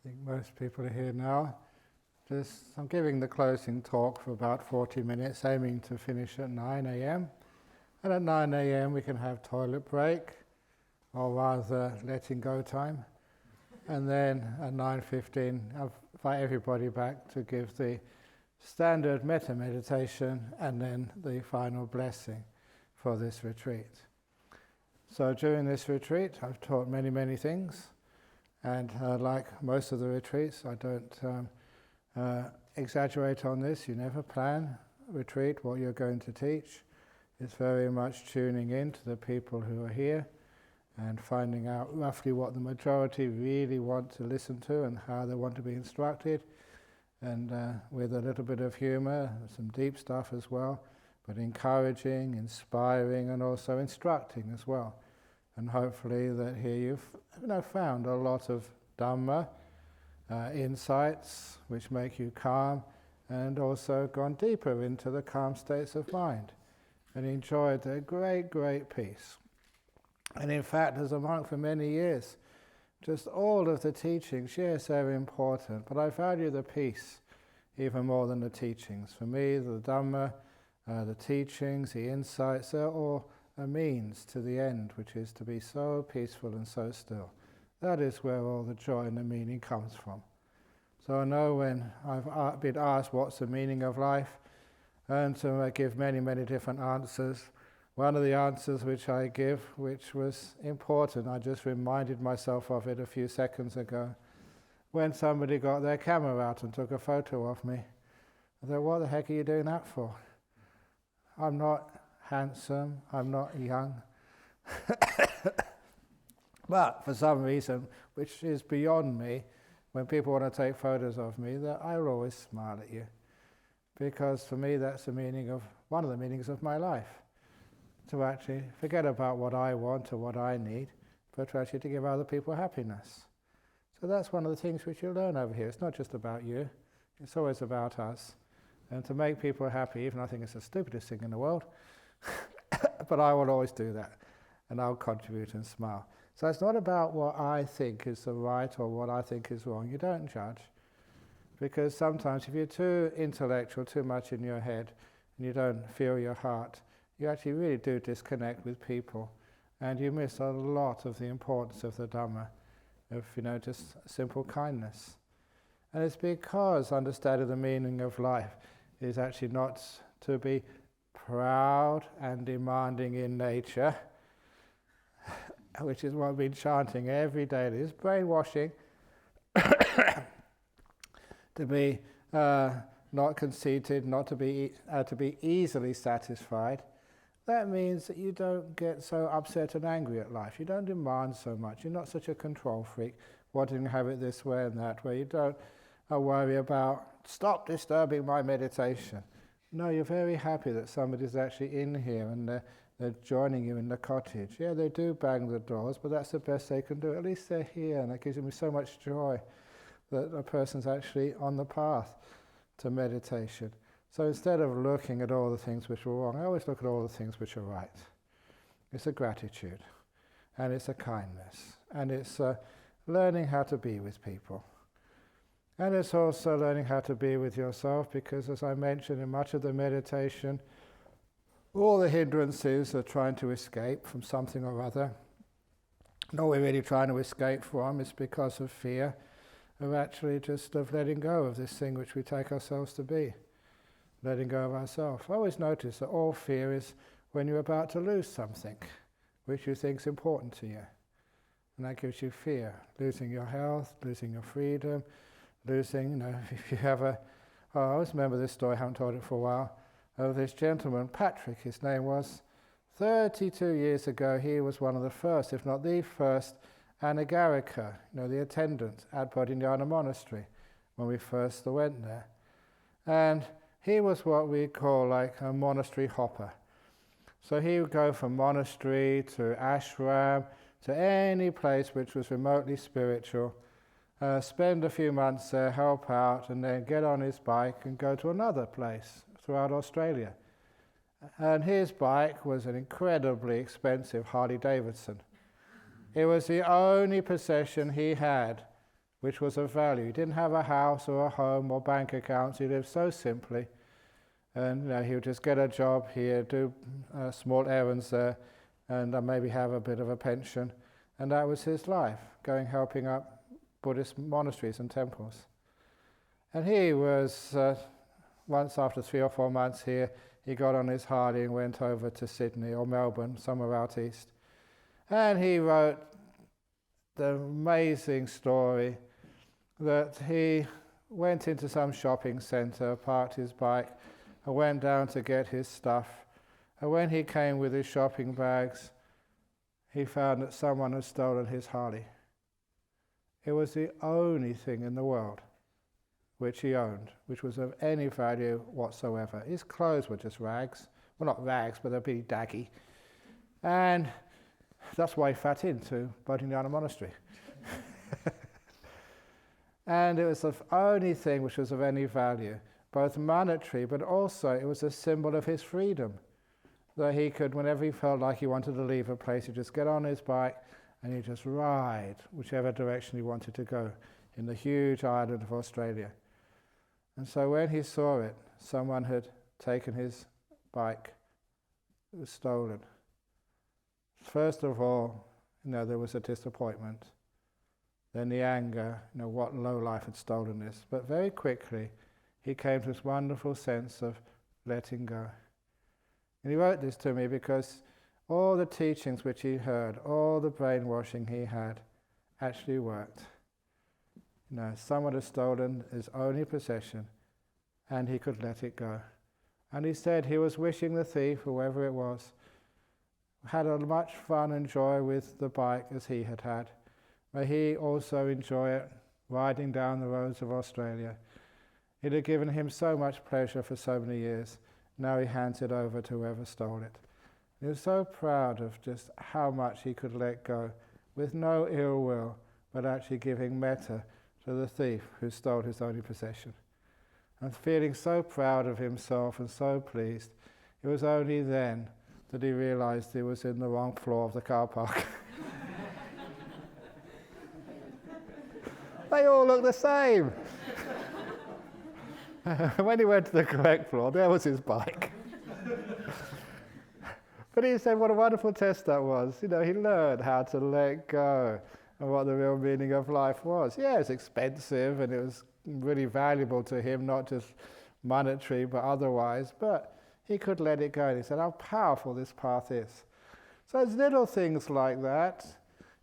think most people are here now. I'm giving the closing talk for about 40 minutes, aiming to finish at 9 a.m. And at 9 a.m. we can have toilet break, or rather letting go time. And then at 9:15 I'll invite everybody back to give the standard metta meditation and then the final blessing for this retreat. So during this retreat I've taught many things, and like most of the retreats I don't exaggerate on this. You never plan a retreat what you're going to teach. It's very much tuning in to the people who are here and finding out roughly what the majority really want to listen to and how they want to be instructed, and with a little bit of humor, some deep stuff as well, but encouraging, inspiring, and also instructing as well. And hopefully that here you've found a lot of Dhamma, insights which make you calm, and also gone deeper into the calm states of mind and enjoyed the great peace. And in fact, as a monk for many years, just all of the teachings, yes, they're important, but I value the peace even more than the teachings. For me, the Dhamma, the teachings, the insights, they're all a means to the end, which is to be so peaceful and so still. That is where all the joy and the meaning comes from. So I know when I've been asked what's the meaning of life, and so I give many different answers. One of the answers which I give, which was important, I just reminded myself of it a few seconds ago, when somebody got their camera out and took a photo of me. I thought, what the heck are you doing that for? I'm not handsome, I'm not young. But for some reason, which is beyond me, when people want to take photos of me, that I will always smile at you. Because for me, that's one of the meanings of my life. To actually forget about what I want or what I need, but to actually to give other people happiness. So that's one of the things which you'll learn over here. It's not just about you, it's always about us. And to make people happy, even I think it's the stupidest thing in the world, but I will always do that. And I'll contribute and smile. So it's not about what I think is the right or what I think is wrong. You don't judge. Because sometimes if you're too intellectual, too much in your head, and you don't feel your heart, you actually really do disconnect with people. And you miss a lot of the importance of the Dhamma, of just simple kindness. And it's because understanding the meaning of life is actually not to be proud and demanding in nature, which is what I've been chanting every day. It is brainwashing to be not conceited, not to be easily satisfied. That means that you don't get so upset and angry at life. You don't demand so much. You're not such a control freak, wanting to have it this way and that way. You don't worry about, stop disturbing my meditation. No, you're very happy that somebody's actually in here and they're joining you in the cottage. Yeah, they do bang the doors, but that's the best they can do. At least they're here, and it gives me so much joy that a person's actually on the path to meditation. So instead of looking at all the things which are wrong, I always look at all the things which are right. It's a gratitude, and it's a kindness, and it's learning how to be with people. And it's also learning how to be with yourself, because as I mentioned in much of the meditation, all the hindrances are trying to escape from something or other. And all we're really trying to escape from is because of fear, of actually just of letting go of this thing which we take ourselves to be. Letting go of ourselves. I always notice that all fear is when you're about to lose something which you think is important to you. And that gives you fear. Losing your health, losing your freedom, losing, if you have I always remember this story, I haven't told it for a while, of this gentleman, Patrick, his name was. 32 years ago, he was one of the first, if not the first, Anagarika, the attendant at Bodhinyana Monastery, when we first went there. And he was what we call like a monastery hopper. So he would go from monastery to ashram, to any place which was remotely spiritual, spend a few months there, help out, and then get on his bike and go to another place throughout Australia. And his bike was an incredibly expensive Harley Davidson. It was the only possession he had which was of value. He didn't have a house or a home or bank accounts. He lived so simply. And he would just get a job here, do small errands there, and maybe have a bit of a pension. And that was his life, helping up Buddhist monasteries and temples. And he was, once after 3 or 4 months here, he got on his Harley and went over to Sydney or Melbourne, somewhere out east. And he wrote the amazing story that he went into some shopping centre, parked his bike, and went down to get his stuff. And when he came with his shopping bags, he found that someone had stolen his Harley. It was the only thing in the world which he owned, which was of any value whatsoever. His clothes were just rags. Well, not rags, but they'd be daggy. And that's why he fat into Bodhinyana Monastery. And it was the only thing which was of any value, both monetary, but also it was a symbol of his freedom, that he could, whenever he felt like he wanted to leave a place, he'd just get on his bike and he'd just ride whichever direction he wanted to go in the huge island of Australia. And so when he saw it, someone had taken his bike. It was stolen. First of all, there was a disappointment. Then the anger, what lowlife had stolen this. But very quickly, he came to this wonderful sense of letting go. And he wrote this to me because all the teachings which he heard, all the brainwashing he had, actually worked. Someone had stolen his only possession, and he could let it go. And he said he was wishing the thief, whoever it was, had as much fun and joy with the bike as he had had. May he also enjoy it, riding down the roads of Australia. It had given him so much pleasure for so many years. Now he hands it over to whoever stole it. He was so proud of just how much he could let go, with no ill will, but actually giving metta to the thief who stole his only possession. And feeling so proud of himself and so pleased, it was only then that he realized he was in the wrong floor of the car park. They all look the same. When he went to the correct floor, there was his bike. But he said what a wonderful test that was. He learned how to let go and what the real meaning of life was. Yeah, it's expensive and it was really valuable to him, not just monetary but otherwise, but he could let it go. And he said how powerful this path is. So it's little things like that,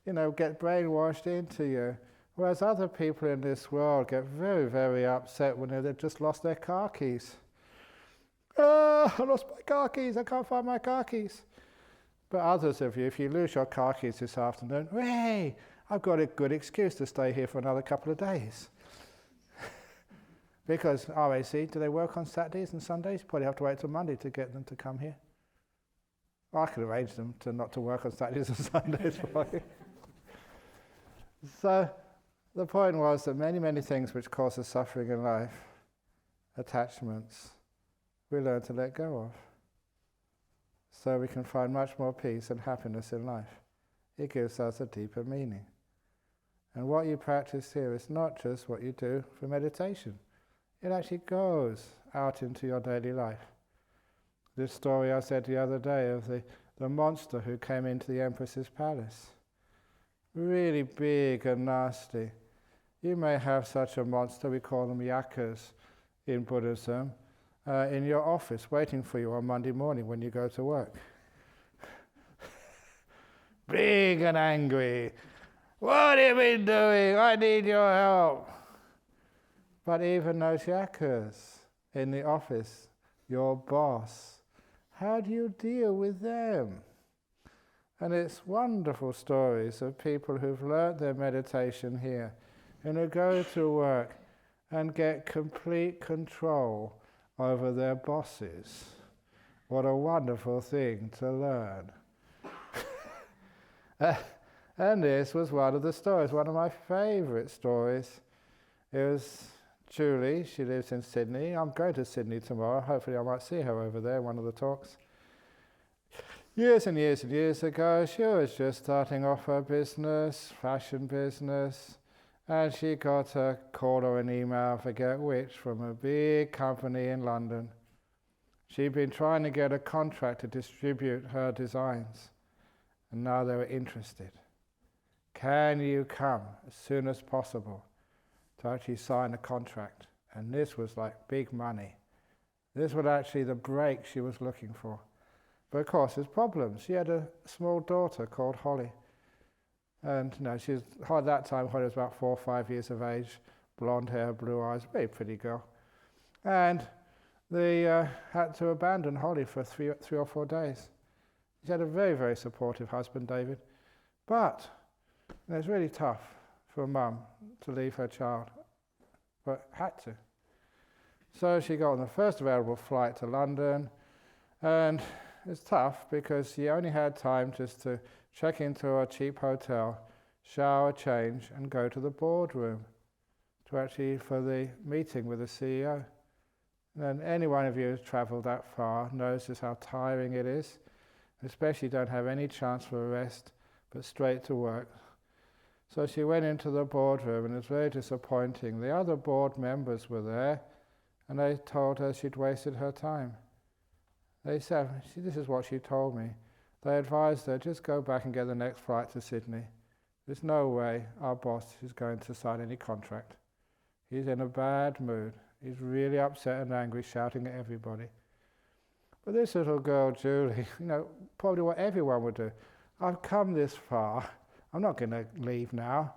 get brainwashed into you. Whereas other people in this world get very, very upset when they've just lost their car keys. Oh, I lost my car keys, I can't find my car keys. But others of you, if you lose your car keys this afternoon, hey, I've got a good excuse to stay here for another couple of days. Because RAC, do they work on Saturdays and Sundays? You probably have to wait till Monday to get them to come here. Well, I could arrange them not to work on Saturdays and Sundays for you. So the point was that many, many things which cause us suffering in life, attachments, we learn to let go of. So we can find much more peace and happiness in life. It gives us a deeper meaning. And what you practice here is not just what you do for meditation. It actually goes out into your daily life. This story I said the other day of the monster who came into the Empress's palace. Really big and nasty. You may have such a monster, we call them yakas in Buddhism, in your office waiting for you on Monday morning when you go to work. Big and angry. What have you been doing? I need your help. But even those yakas in the office, your boss, how do you deal with them? And it's wonderful stories of people who've learnt their meditation here and who go to work and get complete control over their bosses. What a wonderful thing to learn. And this was one of the stories, one of my favourite stories. It was Julie, she lives in Sydney. I'm going to Sydney tomorrow. Hopefully I might see her over there, one of the talks. Years and years and years ago, she was just starting off her business, fashion business, And she got a call or an email, I forget which, from a big company in London. She'd been trying to get a contract to distribute her designs, and now they were interested. Can you come as soon as possible to actually sign a contract? And this was like big money. This was actually the break she was looking for. But of course, there's problems. She had a small daughter called Holly. And she was, at that time, Holly was about 4 or 5 years of age, blonde hair, blue eyes, very pretty girl. And they had to abandon Holly for 3 or 4 days. She had a very, very supportive husband, David. But it's really tough for a mum to leave her child, but had to. So she got on the first available flight to London, and it's tough because she only had time just to check into a cheap hotel, shower, change, and go to the boardroom for the meeting with the CEO. And any one of you who's travelled that far knows just how tiring it is, especially don't have any chance for a rest, but straight to work. So she went into the boardroom, and it was very disappointing. The other board members were there, and they told her she'd wasted her time. They said, this is what she told me. They advised her, just go back and get the next flight to Sydney. There's no way our boss is going to sign any contract. He's in a bad mood. He's really upset and angry, shouting at everybody. But this little girl, Julie, probably what everyone would do. I've come this far. I'm not going to leave now.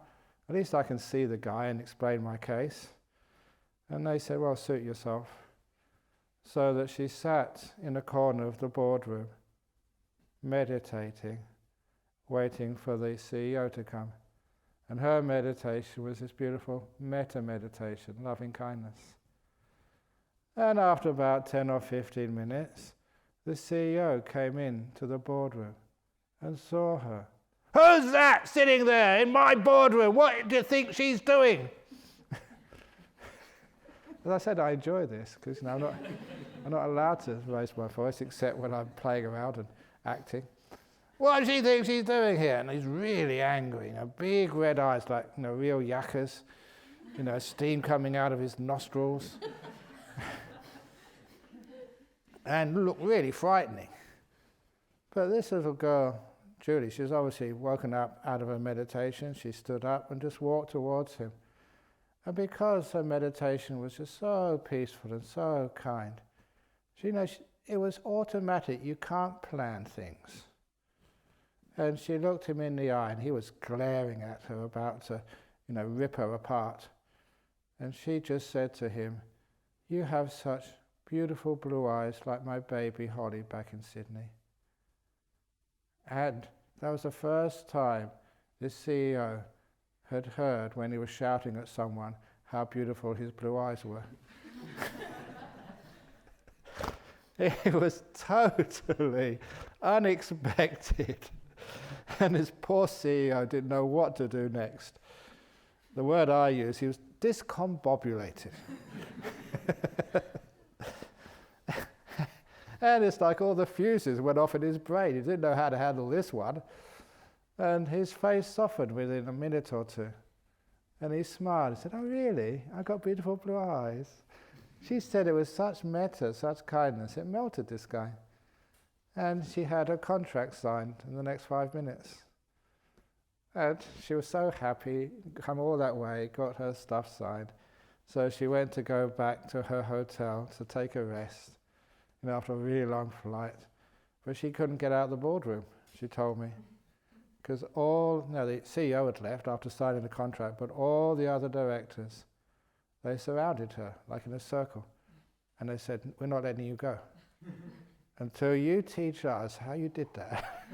At least I can see the guy and explain my case. And they said, well, suit yourself. So that she sat in a corner of the boardroom, meditating, waiting for the CEO to come. And her meditation was this beautiful metta-meditation, loving kindness. And after about 10 or 15 minutes, the CEO came in to the boardroom and saw her. Who's that sitting there in my boardroom? What do you think she's doing? As I said, I enjoy this because I'm not allowed to raise my voice except when I'm playing around and acting. What does she think she's doing here? And he's really angry. Big red eyes like real yakkers. Steam coming out of his nostrils. And looked really frightening. But this little girl, Julie, she's obviously woken up out of her meditation. She stood up and just walked towards him. And because her meditation was just so peaceful and so kind, it was automatic. You can't plan things. And she looked him in the eye, and he was glaring at her, about to, rip her apart. And she just said to him, you have such beautiful blue eyes like my baby Holly back in Sydney. And that was the first time this CEO had heard, when he was shouting at someone, how beautiful his blue eyes were. It was totally unexpected. And this poor CEO didn't know what to do next. The word I use, he was discombobulated. And it's like all the fuses went off in his brain. He didn't know how to handle this one. And his face softened within a minute or two. And he smiled. He said, oh, really? I got beautiful blue eyes. She said it was such metta, such kindness. It melted this guy. And she had her contract signed in the next 5 minutes. And she was so happy, come all that way, got her stuff signed. So she went to go back to her hotel to take a rest, after a really long flight. But she couldn't get out of the boardroom, she told me. Because the CEO had left after signing the contract, but all the other directors, they surrounded her, like in a circle. And they said, we're not letting you go until you teach us how you did that.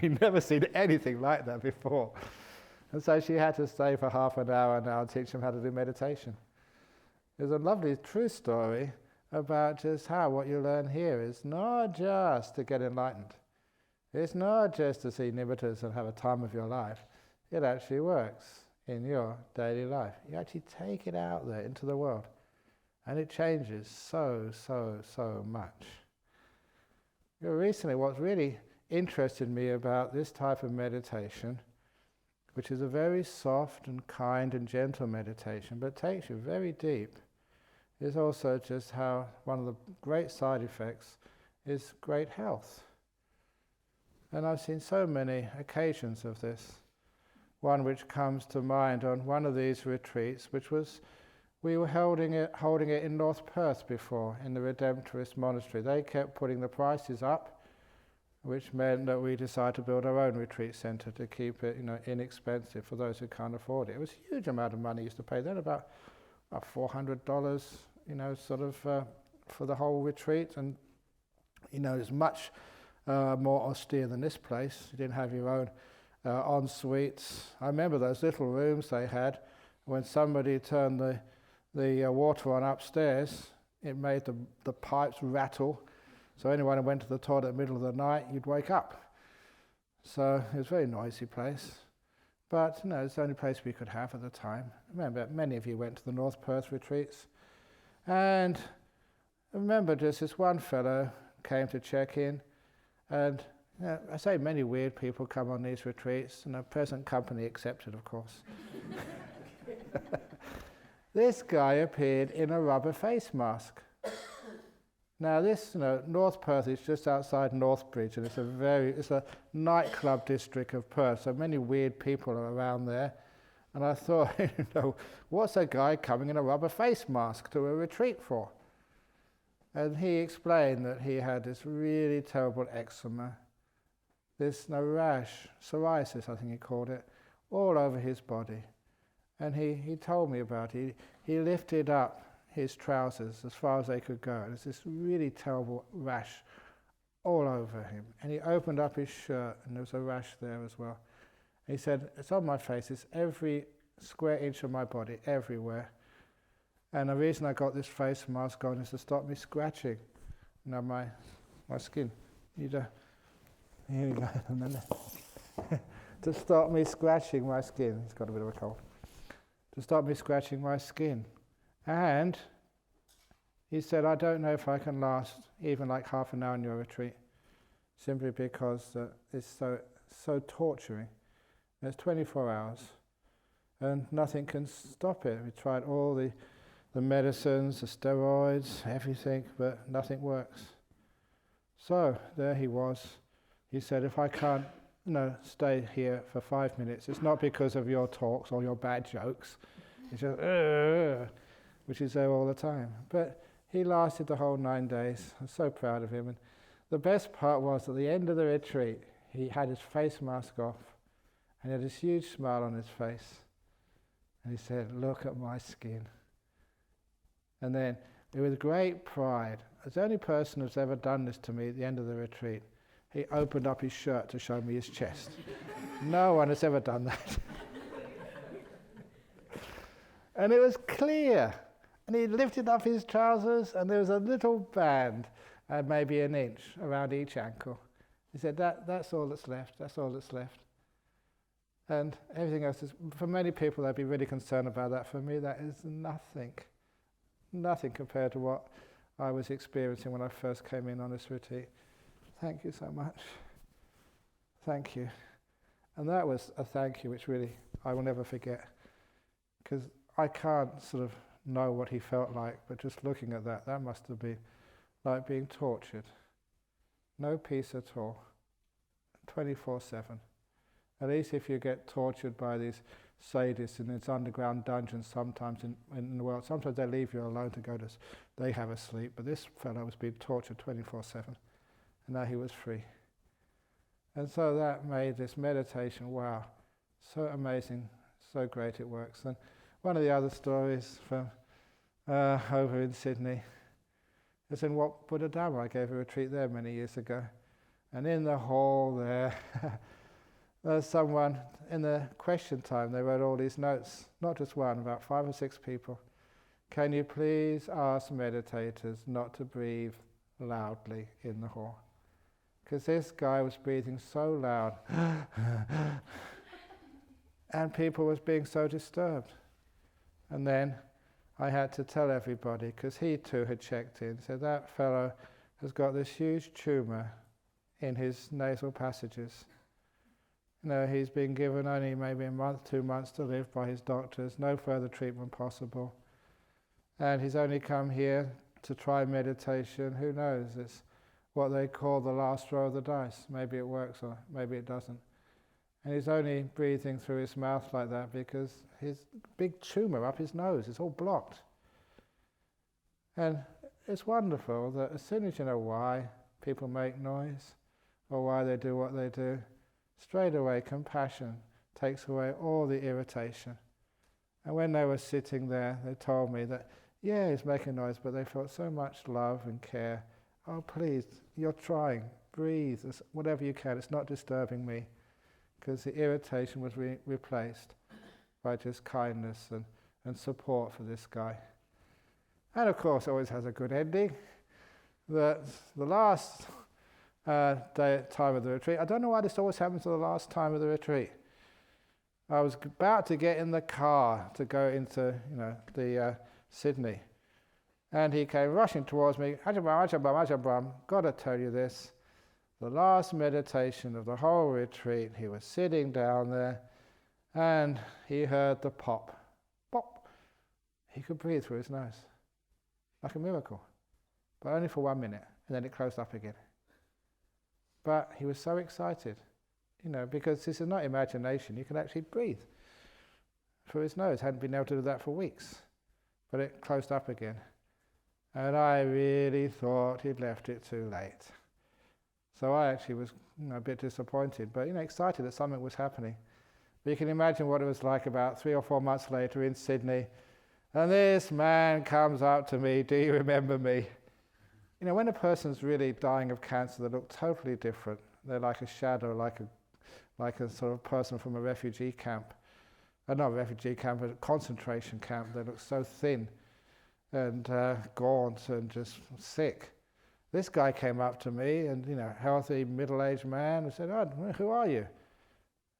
We've never seen anything like that before. And so she had to stay for half an hour now and teach them how to do meditation. There's a lovely true story about just how what you learn here is not just to get enlightened. It's not just to see nimittas and have a time of your life. It actually works in your daily life. You actually take it out there into the world. And it changes so, so, so much. Recently, what's really interested me about this type of meditation which is a very soft and kind and gentle meditation, but takes you very deep, is also just how one of the great side effects is great health. And I've seen so many occasions of this. One which comes to mind on one of these retreats, which was, we were holding it in North Perth before, in the Redemptorist monastery. They kept putting the prices up, which meant that we decided to build our own retreat centre to keep it, inexpensive for those who can't afford it. It was a huge amount of money we used to pay then, about $400, for the whole retreat, and it's much more austere than this place. You didn't have your own en suites. I remember those little rooms they had. When somebody turned the water on upstairs, it made the pipes rattle. So anyone who went to the toilet in the middle of the night, you'd wake up. So it was a very noisy place. But it's the only place we could have at the time. I remember many of you went to the North Perth retreats. And I remember just this one fellow came to check in. And I say many weird people come on these retreats, and present company accepted, of course. This guy appeared in a rubber face mask. Now this, North Perth is just outside Northbridge, and it's a nightclub district of Perth, so many weird people are around there. And I thought, what's a guy coming in a rubber face mask to a retreat for? And he explained that he had this really terrible eczema, this rash, psoriasis I think he called it, all over his body. And he told me about it. He lifted up his trousers as far as they could go. And there's this really terrible rash all over him. And he opened up his shirt, and there was a rash there as well. And he said, it's on my face, it's every square inch of my body, everywhere. And the reason I got this face mask on is to stop me scratching my skin. Here we go. To stop me scratching my skin. He's got a bit of a cold. To stop me scratching my skin. And he said, I don't know if I can last even like half an hour in your retreat, simply because it's so torturing. And it's 24 hours, and nothing can stop it. We tried all the medicines, the steroids, everything, but nothing works. So there he was. He said, if I can't stay here for 5 minutes, it's not because of your talks or your bad jokes. It's just, which is there all the time. But he lasted the whole 9 days. I'm so proud of him. And the best part was, at the end of the retreat, he had his face mask off, and he had this huge smile on his face. And he said, look at my skin. And then, with great pride, as the only person who's ever done this to me at the end of the retreat, he opened up his shirt to show me his chest. No one has ever done that. And it was clear. And he lifted up his trousers, and there was a little band, maybe an inch, around each ankle. He said, that's all that's left, that's all that's left. And everything else is, for many people, they'd be really concerned about that. For me, that is nothing compared to what I was experiencing when I first came in on this retreat. Thank you so much. Thank you. And that was a thank you which really I will never forget, because I can't sort of know what he felt like, but just looking at that must have been like being tortured. No peace at all. 24/7. At least if you get tortured by these sadists in these underground dungeons sometimes in the world, sometimes they leave you alone to go to, they have a sleep, but this fellow was being tortured 24/7, and now he was free. And so that made this meditation, wow, so amazing, so great it works. And one of the other stories from over in Sydney is in Wat Buddha Dhamma. I gave a retreat there many years ago. And in the hall there, there's someone, in the question time, they wrote all these notes, not just one, about 5 or 6 people. Can you please ask meditators not to breathe loudly in the hall? Because this guy was breathing so loud, and people was being so disturbed. And then I had to tell everybody, because he too had checked in, so that fellow has got this huge tumour in his nasal passages. He's been given only maybe a month, 2 months to live by his doctors, no further treatment possible. And he's only come here to try meditation. Who knows? It's what they call the last roll of the dice. Maybe it works or maybe it doesn't. And he's only breathing through his mouth like that because his big tumour up his nose is all blocked. And it's wonderful that as soon as you know why people make noise or why they do what they do, straight away compassion takes away all the irritation. And when they were sitting there, they told me that, yeah, he's making noise, but they felt so much love and care. Oh, please, you're trying, breathe, whatever you can, it's not disturbing me. Because the irritation was replaced by just kindness and support for this guy. And of course, it always has a good ending. The last time of the retreat, I don't know why this always happens to the last time of the retreat. I was about to get in the car to go into the Sydney. And he came rushing towards me, Ajahn Brahm, got to tell you this. The last meditation of the whole retreat, he was sitting down there and he heard the pop. Pop! He could breathe through his nose. Like a miracle. But only for 1 minute, and then it closed up again. But he was so excited, because this is not imagination. You can actually breathe through his nose. Hadn't been able to do that for weeks. But it closed up again. And I really thought he'd left it too late. So I actually was a bit disappointed, but excited that something was happening. But you can imagine what it was like about 3 or 4 months later in Sydney. And this man comes up to me, do you remember me? When a person's really dying of cancer, they look totally different. They're like a shadow, like a sort of person from a refugee camp. Not a refugee camp, but a concentration camp. They look so thin and gaunt and just sick. This guy came up to me, and healthy middle-aged man, and said, "Oh, who are you?"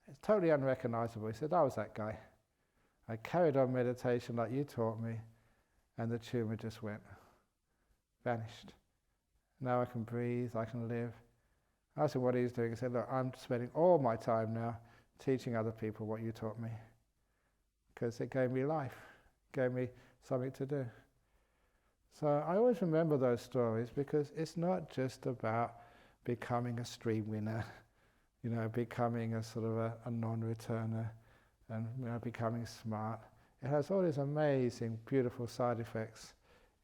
It's totally unrecognizable. He said, "I was that guy. I carried on meditation like you taught me, and the tumor just vanished. Now I can breathe, I can live." I said, "What are you doing?" He said, "Look, I'm spending all my time now teaching other people what you taught me, because it gave me life, gave me something to do." So I always remember those stories because it's not just about becoming a stream winner, becoming a sort of a non-returner and becoming smart. It has all these amazing, beautiful side effects,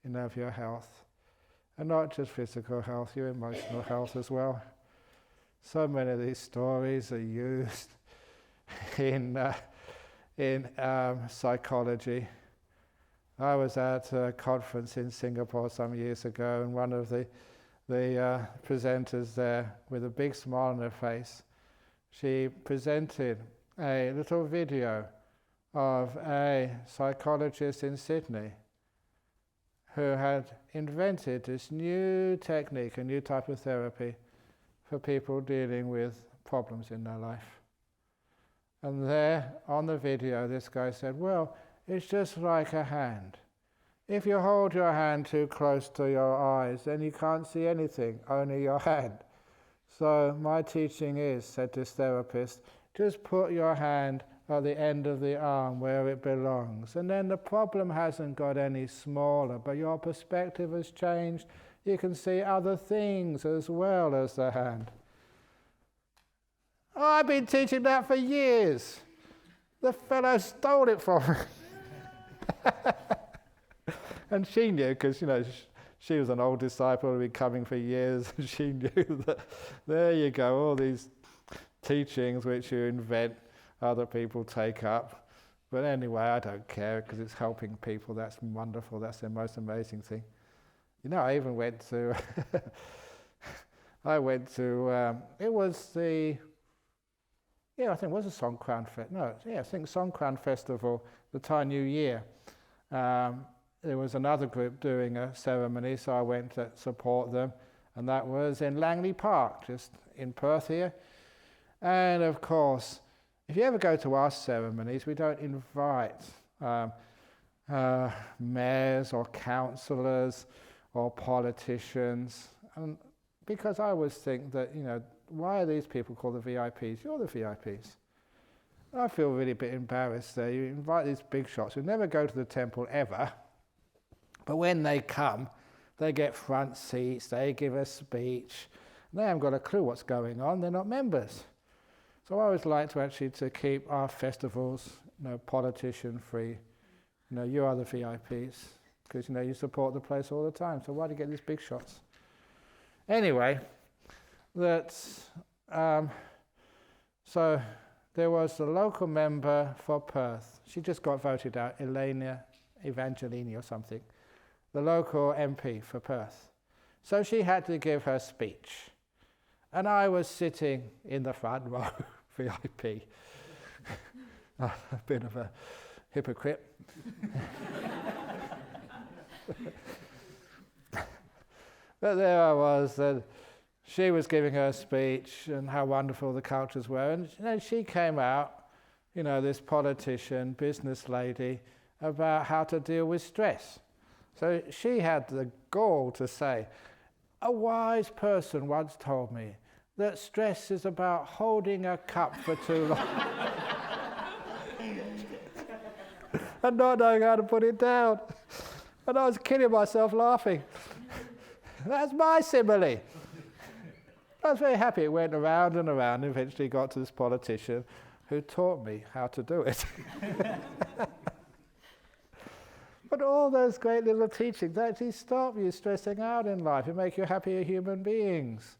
of your health. And not just physical health, your emotional health as well. So many of these stories are used in psychology. I was at a conference in Singapore some years ago, and one of the presenters there, with a big smile on her face, she presented a little video of a psychologist in Sydney who had invented this new technique, a new type of therapy for people dealing with problems in their life. And there on the video, this guy said, "Well, it's just like a hand. If you hold your hand too close to your eyes, then you can't see anything, only your hand. So my teaching is," said this therapist, "just put your hand at the end of the arm where it belongs. And then the problem hasn't got any smaller, but your perspective has changed. You can see other things as well as the hand." Oh, I've been teaching that for years. The fellow stole it from me. And she knew, because she was an old disciple who'd been coming for years, and she knew that there you go, all these teachings which you invent, other people take up. But anyway, I don't care, because it's helping people. That's wonderful. That's the most amazing thing. I even went to it was the I think it was a Songkran Festival. I think Songkran Festival, the Thai New Year. There was another group doing a ceremony, so I went to support them, and that was in Langley Park, just in Perth here. And of course, if you ever go to our ceremonies, we don't invite mayors or councillors or politicians, because I always think that why are these people called the VIPs? You're the VIPs. I feel really a bit embarrassed there. You invite these big shots who never go to the temple ever, but when they come, they get front seats, they give a speech, they haven't got a clue what's going on, they're not members. So I always like to keep our festivals, politician-free. You are the VIPs, because you support the place all the time, so why do you get these big shots? Anyway, so there was the local member for Perth. She just got voted out, Elena Evangelini or something, the local MP for Perth. So she had to give her speech. And I was sitting in the front row, VIP. A bit of a hypocrite. But there I was, and she was giving her speech and how wonderful the cultures were. And then she came out, this politician, business lady, about how to deal with stress. So she had the gall to say, a wise person once told me that stress is about holding a cup for too long and not knowing how to put it down. And I was kidding myself laughing. That's my simile. I was very happy. It went around and around and eventually got to this politician who taught me how to do it. But all those great little teachings actually stop you stressing out in life and make you happier human beings.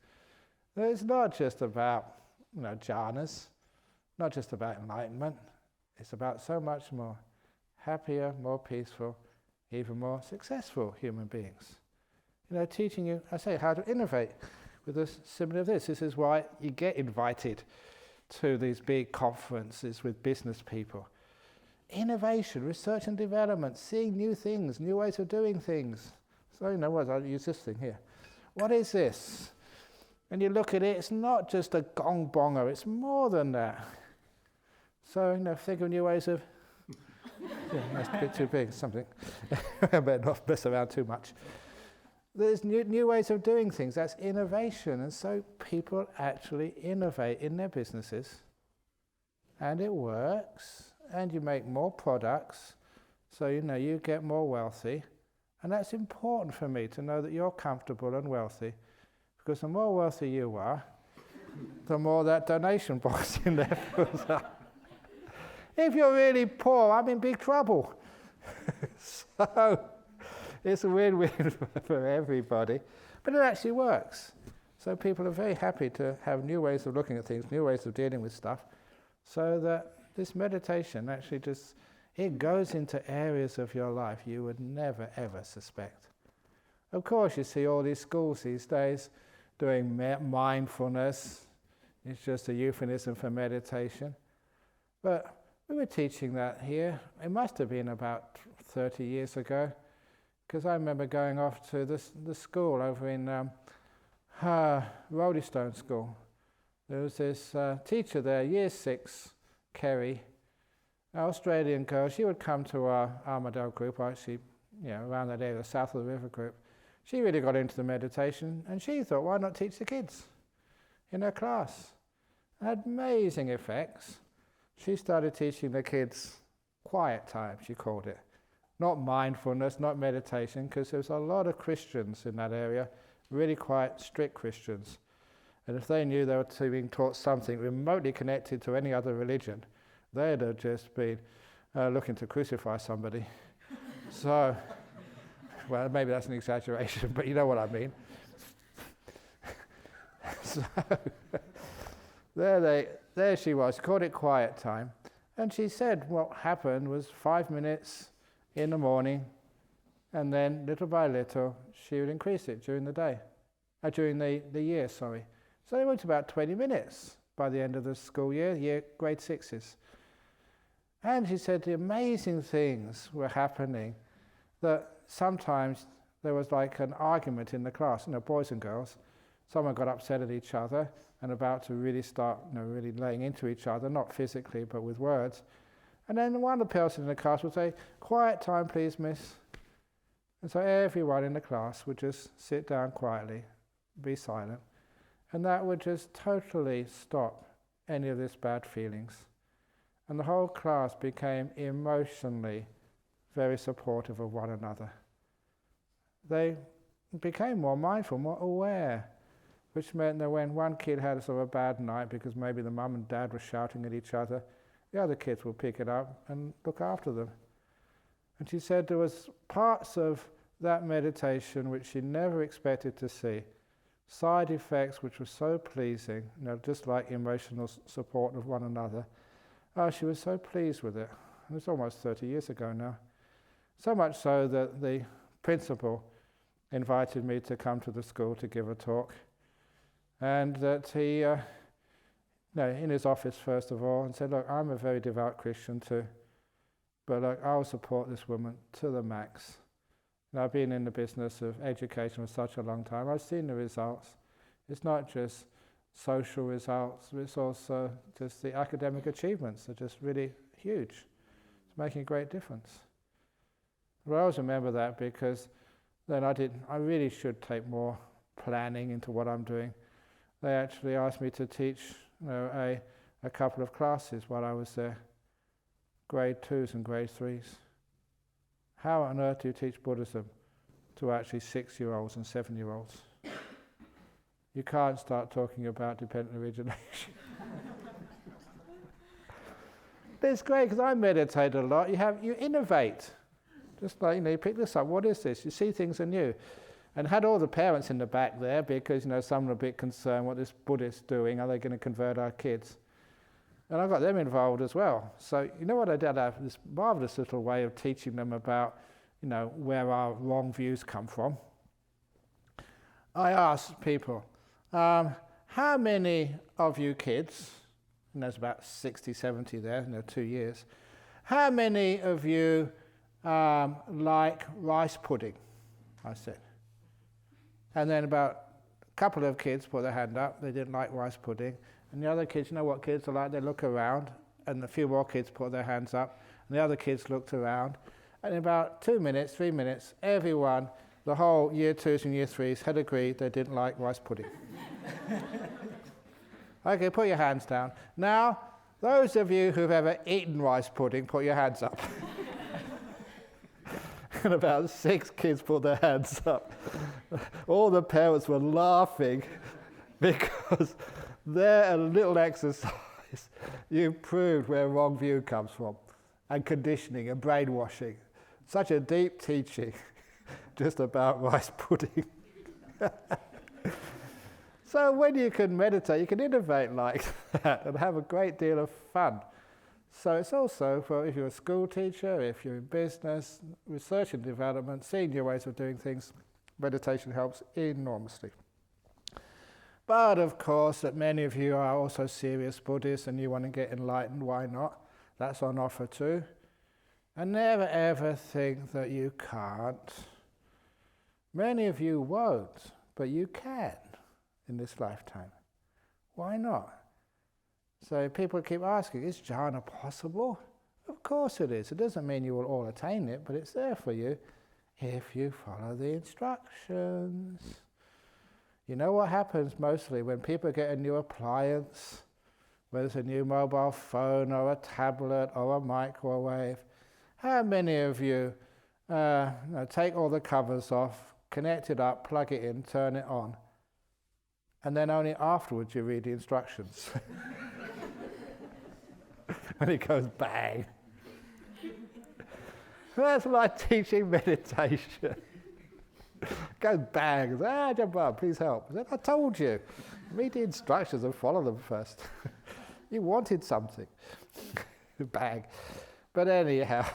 It's not just about, jhanas, not just about enlightenment. It's about so much more. Happier, more peaceful, even more successful human beings. Teaching you, how to innovate with a similar of this. This is why you get invited to these big conferences with business people. Innovation, research and development, seeing new things, new ways of doing things. So, I'll use this thing here. What is this? And you look at it, it's not just a gong bonger, it's more than that. So, think of new ways of... yeah, that's a bit too big, something. I better not mess around too much. There's new ways of doing things, that's innovation. And so people actually innovate in their businesses. And it works. And you make more products. So, you get more wealthy. And that's important for me to know that you're comfortable and wealthy. Because the more wealthy you are, the more that donation box in there fills up. If you're really poor, I'm in big trouble. So it's a win-win for everybody. But it actually works. So people are very happy to have new ways of looking at things, new ways of dealing with stuff, so that this meditation actually it goes into areas of your life you would never, ever suspect. Of course, you see all these schools these days doing mindfulness. It's just a euphemism for meditation. But we were teaching that here. It must have been about 30 years ago, because I remember going off to the school over in Roadystone School. There was this teacher there, year 6, Kerry, an Australian girl. She would come to our Armadale group, actually, around that area, south of the river group. She really got into the meditation, and she thought, why not teach the kids in her class? It had amazing effects. She started teaching the kids quiet time, she called it. Not mindfulness, not meditation, because there was a lot of Christians in that area, really quite strict Christians. And if they knew they were being taught something remotely connected to any other religion, they'd have just been looking to crucify somebody. So, well, maybe that's an exaggeration, but you know what I mean. So, there she was, called it quiet time. And she said what happened was 5 minutes in the morning, and then little by little, she would increase it during the day, during the year, sorry. So they went to about 20 minutes by the end of the school year, grade 6s. And she said the amazing things were happening, that sometimes there was like an argument in the class, boys and girls. Someone got upset at each other and about to really start, really laying into each other, not physically, but with words. And then one of the person in the class would say, quiet time, please, miss. And so everyone in the class would just sit down quietly, be silent. And that would just totally stop any of this bad feelings. And the whole class became emotionally very supportive of one another. They became more mindful, more aware, which meant that when one kid had a sort of a bad night because maybe the mum and dad were shouting at each other, the other kids would pick it up and look after them. And she said there was parts of that meditation which she never expected to see, side effects which were so pleasing, just like emotional support of one another. Oh, she was so pleased with it. It was almost 30 years ago now. So much so that the principal invited me to come to the school to give a talk. And that he, in his office first of all, and said, look, I'm a very devout Christian too, but look, I'll support this woman to the max. And I've been in the business of education for such a long time. I've seen the results. It's not just social results, it's also just the academic achievements are just really huge. It's making a great difference. But I always remember that because then I really should take more planning into what I'm doing. They actually asked me to teach a couple of classes while I was there, grade 2s and grade 3s. How on earth do you teach Buddhism to actually 6-year-olds and 7-year-olds? You can't start talking about dependent origination. But it's great because I meditate a lot. You innovate. Just like, you pick this up. What is this? You see things anew. And had all the parents in the back there because, some are a bit concerned what this Buddhist doing. Are they going to convert our kids? And I got them involved as well. So what I did? I have this marvelous little way of teaching them about, where our wrong views come from. I asked people, how many of you kids, and there's about 60, 70 there, 2 years, how many of you like rice pudding? I said. And then about a couple of kids put their hand up, they didn't like rice pudding. And the other kids, what kids are like? They look around, and a few more kids put their hands up, and the other kids looked around. And in about 2 minutes, 3 minutes, everyone, the whole year 2s and year 3s, had agreed they didn't like rice pudding. Okay, put your hands down. Now, those of you who've ever eaten rice pudding, put your hands up. And about 6 kids put their hands up. All the parents were laughing because there, a little exercise, you proved where wrong view comes from, and conditioning and brainwashing. Such a deep teaching just about rice pudding. So when you can meditate, you can innovate like that and have a great deal of fun. So it's also for if you're a school teacher, if you're in business, research and development, seeing new ways of doing things, meditation helps enormously. But of course, that many of you are also serious Buddhists and you want to get enlightened, why not? That's on offer too. And never ever think that you can't. Many of you won't, but you can in this lifetime. Why not? So people keep asking, is jhana possible? Of course it is. It doesn't mean you will all attain it, but it's there for you if you follow the instructions. You know what happens mostly when people get a new appliance, whether it's a new mobile phone or a tablet or a microwave? How many of you take all the covers off, connect it up, plug it in, turn it on, and then only afterwards you read the instructions? When it goes bang. That's like teaching meditation. Goes bang. Jump up, please help. I told you. Read the instructions and follow them first. You wanted something. Bang. But anyhow,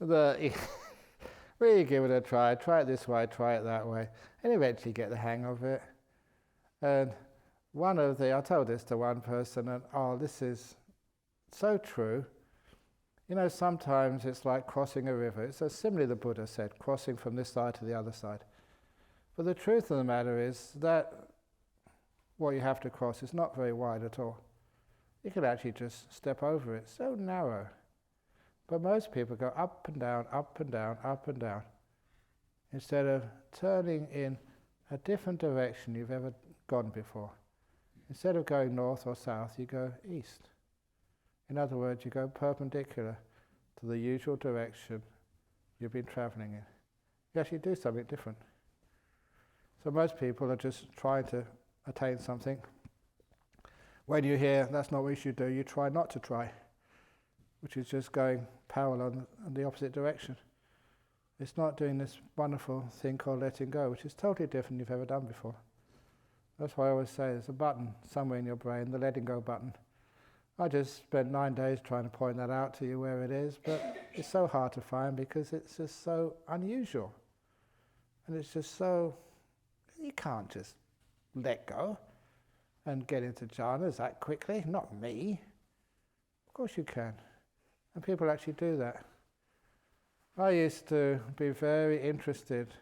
really give it a try. Try it this way, try it that way, and eventually get the hang of it. And I told this to one person, and this is so true. Sometimes it's like crossing a river. It's so similarly the Buddha said, crossing from this side to the other side. But the truth of the matter is that what you have to cross is not very wide at all. You can actually just step over it. So narrow. But most people go up and down, up and down, up and down, instead of turning in a different direction you've ever gone before. Instead of going north or south, you go east. In other words, you go perpendicular to the usual direction you've been travelling in. You actually do something different. So most people are just trying to attain something. When you hear that's not what you should do, you try not to try, which is just going parallel in the opposite direction. It's not doing this wonderful thing called letting go, which is totally different than you've ever done before. That's why I always say there's a button somewhere in your brain, the letting go button. I just spent 9 days trying to point that out to you where it is, but it's so hard to find because it's just so unusual. And it's just so, you can't just let go and get into jhanas that quickly. Not me. Of course you can. And people actually do that. I used to be very interested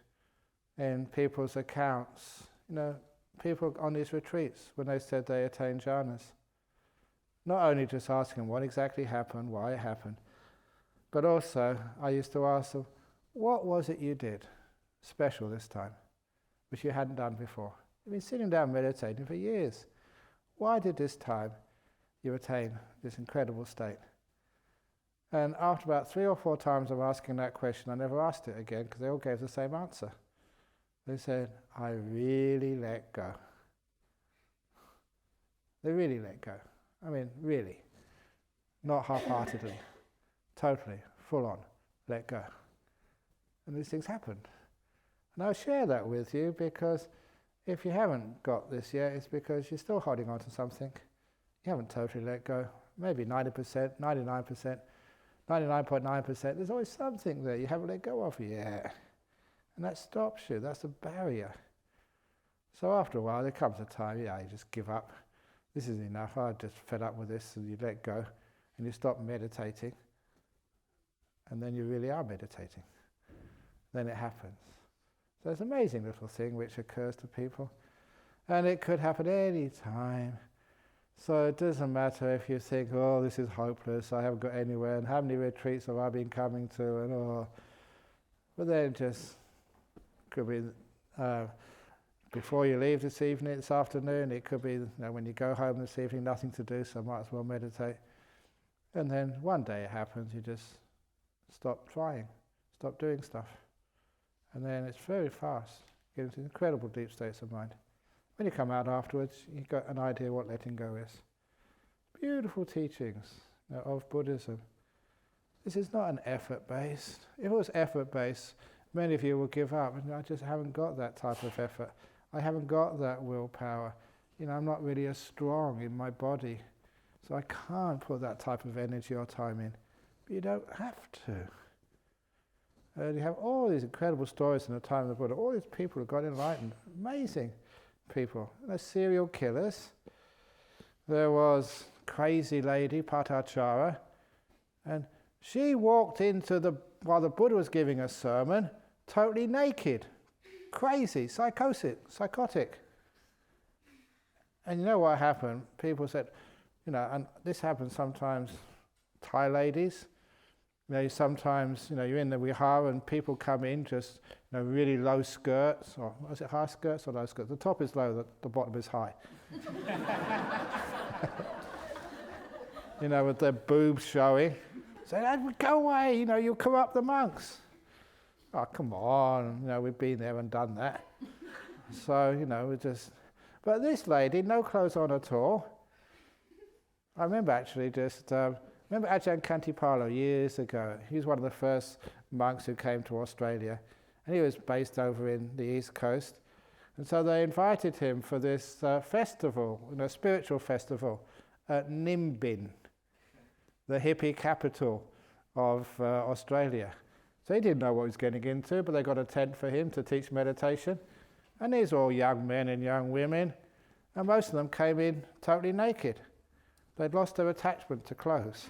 in people's accounts, people on these retreats when they said they attained jhanas. Not only just asking what exactly happened, why it happened, but also I used to ask them, what was it you did special this time, which you hadn't done before? You've been sitting down meditating for years. Why did this time you attain this incredible state? And after about 3 or 4 times of asking that question, I never asked it again because they all gave the same answer. They said, I really let go. They really let go. I mean, really. Not half-heartedly. Totally, full on, let go. And these things happened. And I'll share that with you because if you haven't got this yet, it's because you're still holding on to something. You haven't totally let go. Maybe 90%, 99%, 99.9%. There's always something there you haven't let go of yet. And that stops you. That's a barrier. So after a while, there comes a time, you just give up. This is enough. I'm just fed up with this. And you let go. And you stop meditating. And then you really are meditating. Then it happens. So it's an amazing little thing which occurs to people. And it could happen any time. So it doesn't matter if you think, oh, this is hopeless, I haven't got anywhere, and how many retreats have I been coming to, and oh. But then just could be before you leave this afternoon, it could be when you go home this evening, nothing to do, so might as well meditate. And then one day it happens, you just stop trying, stop doing stuff. And then it's very fast, you get into incredible deep states of mind. When you come out afterwards, you've got an idea what letting go is. Beautiful teachings of Buddhism. This is not an effort-based. If it was effort-based, many of you will give up. And I just haven't got that type of effort. I haven't got that willpower. I'm not really as strong in my body. So I can't put that type of energy or time in. But you don't have to. You have all these incredible stories in the time of the Buddha. All these people who got enlightened. Amazing people. Serial killers. There was crazy lady, Patachara, and she walked while the Buddha was giving a sermon, totally naked. Crazy, psychotic. And you know what happened? People said, and this happens sometimes, Thai ladies, sometimes, you're in the vihara and people come in just, really low skirts, or was it high skirts or low skirts? The top is low, the bottom is high. With their boobs showing. Say, go away, you'll corrupt the monks. Oh, come on, we've been there and done that. So, we just... But this lady, no clothes on at all. I remember actually remember Ajahn Kantipalo years ago. He was one of the first monks who came to Australia. And he was based over in the East Coast. And so they invited him for this festival, spiritual festival at Nimbin, the hippie capital of Australia. So he didn't know what he was getting into, but they got a tent for him to teach meditation. And these were all young men and young women. And most of them came in totally naked. They'd lost their attachment to clothes.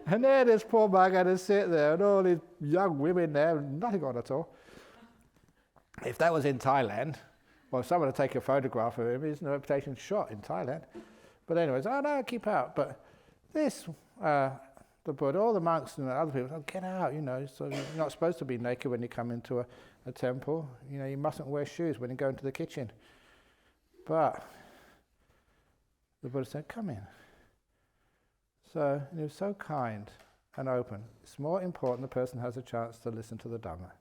And there this poor monk had to sit there, and all these young women there, nothing on at all. If that was in Thailand, well, if someone had taken a photograph of him, his reputation shot in Thailand. But anyways, no, keep out. But this, the Buddha, all the monks and the other people, get out, so you're not supposed to be naked when you come into a temple, you mustn't wear shoes when you go into the kitchen. But the Buddha said, come in. So he was so kind and open. It's more important the person has a chance to listen to the Dhamma.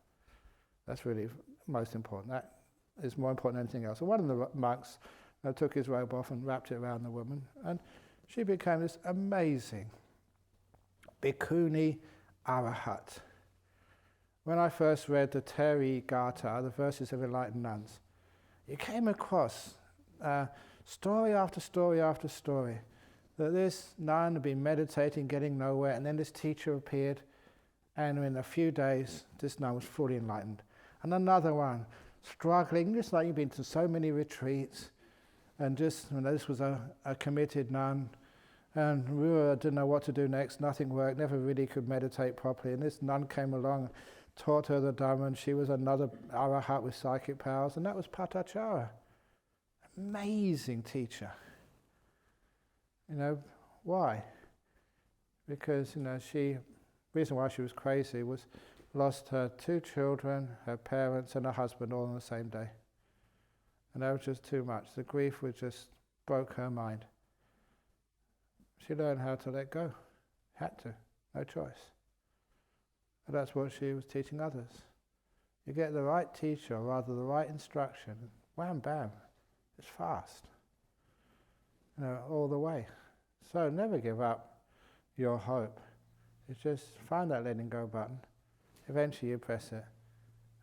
That's really most important. That is more important than anything else. So one of the monks took his robe off and wrapped it around the woman, and she became this amazing Bhikkhuni Arahat. When I first read the Teri Gata, the verses of enlightened nuns, you came across story after story after story that this nun had been meditating, getting nowhere, and then this teacher appeared, and in a few days this nun was fully enlightened. And another one, struggling, just like you've been to so many retreats, and just, this was a committed nun, and didn't know what to do next, nothing worked, never really could meditate properly, and this nun came along, taught her the Dhamma, and she was another Arahat with psychic powers, and that was Patachara. Amazing teacher. Why? Because, reason why she was crazy was lost her 2 children, her parents, and her husband all on the same day. And that was just too much. The grief just broke her mind. She learned how to let go. Had to. No choice. And that's what she was teaching others. You get the right teacher, or rather the right instruction, wham bam, it's fast. All the way. So never give up your hope. It's just find that letting go button. Eventually you press it.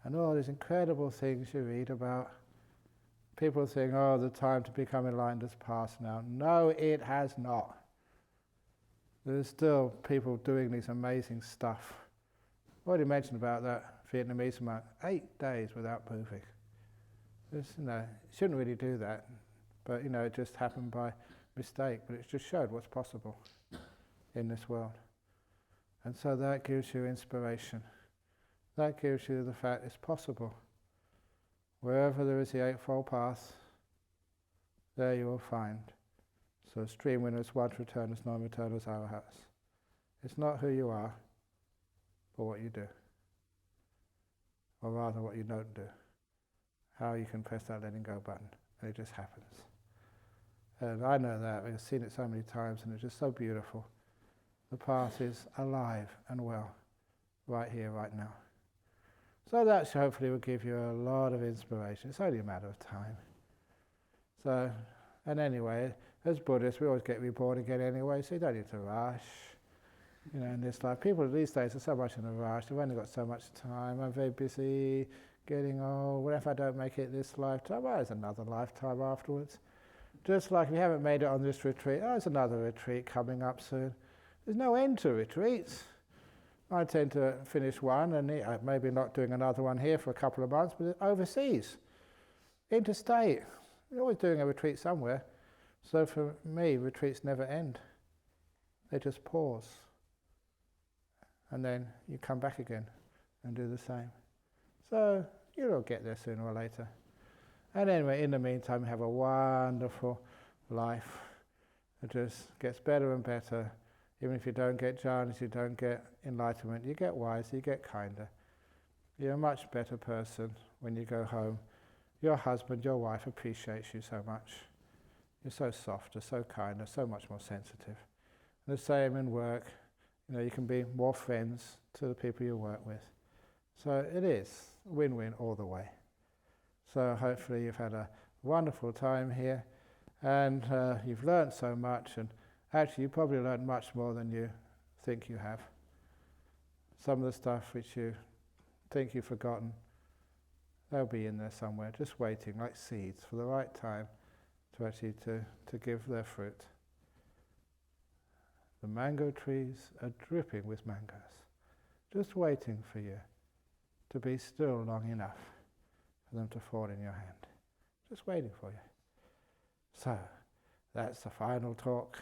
And all these incredible things you read about. People think, the time to become enlightened has passed now. No, it has not. There's still people doing these amazing stuff. I already mentioned about that Vietnamese monk, 8 days without moving. Shouldn't really do that, but it just happened by mistake, but it just showed what's possible in this world. And so that gives you inspiration. That gives you the fact it's possible. Wherever there is the Eightfold Path, there you will find. So stream winners, one returners, non-returners, arahats. It's not who you are, but what you do. Or rather what you don't do. How you can press that letting go button, and it just happens. And I know that, I've seen it so many times, and it's just so beautiful. The path is alive and well, right here, right now. So that hopefully will give you a lot of inspiration. It's only a matter of time. So, and anyway, as Buddhists, we always get reborn again anyway, so you don't need to rush. In this life, people these days are so much in a rush. They've only got so much time. I'm very busy, getting old. What if I don't make it this lifetime? Well, there's another lifetime afterwards. Just like if you haven't made it on this retreat, there's another retreat coming up soon. There's no end to retreats. I tend to finish one and maybe not doing another one here for a couple of months, but overseas, interstate. You're always doing a retreat somewhere. So for me, retreats never end. They just pause. And then you come back again and do the same. So you'll get there sooner or later. And anyway, in the meantime, have a wonderful life. It just gets better and better. Even if you don't get jhanas, you don't get enlightenment, you get wiser, you get kinder. You're a much better person when you go home. Your husband, your wife appreciates you so much. You're so softer, so kinder, so much more sensitive. And the same in work. You can be more friends to the people you work with. So it is win-win all the way. So hopefully you've had a wonderful time here, and you've learned so much, and actually you probably learned much more than you think you have. Some of the stuff which you think you've forgotten, they'll be in there somewhere, just waiting like seeds for the right time to actually to give their fruit. The mango trees are dripping with mangoes, just waiting for you to be still long enough for them to fall in your hand. Just waiting for you. So, that's the final talk.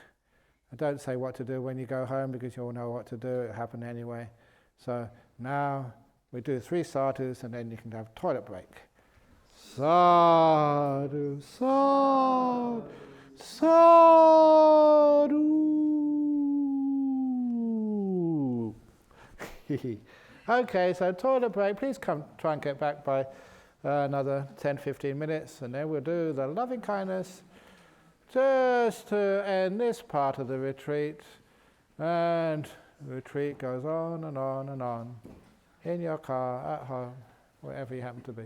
And don't say what to do when you go home, because you all know what to do, it happened anyway. So now we do 3 sadhus and then you can have a toilet break. Sadhu, sadhu, sadhu. Okay, so toilet break. Please come try and get back by another 10-15 minutes, and then we'll do the loving kindness just to end this part of the retreat. And the retreat goes on and on and on, in your car, at home, wherever you happen to be.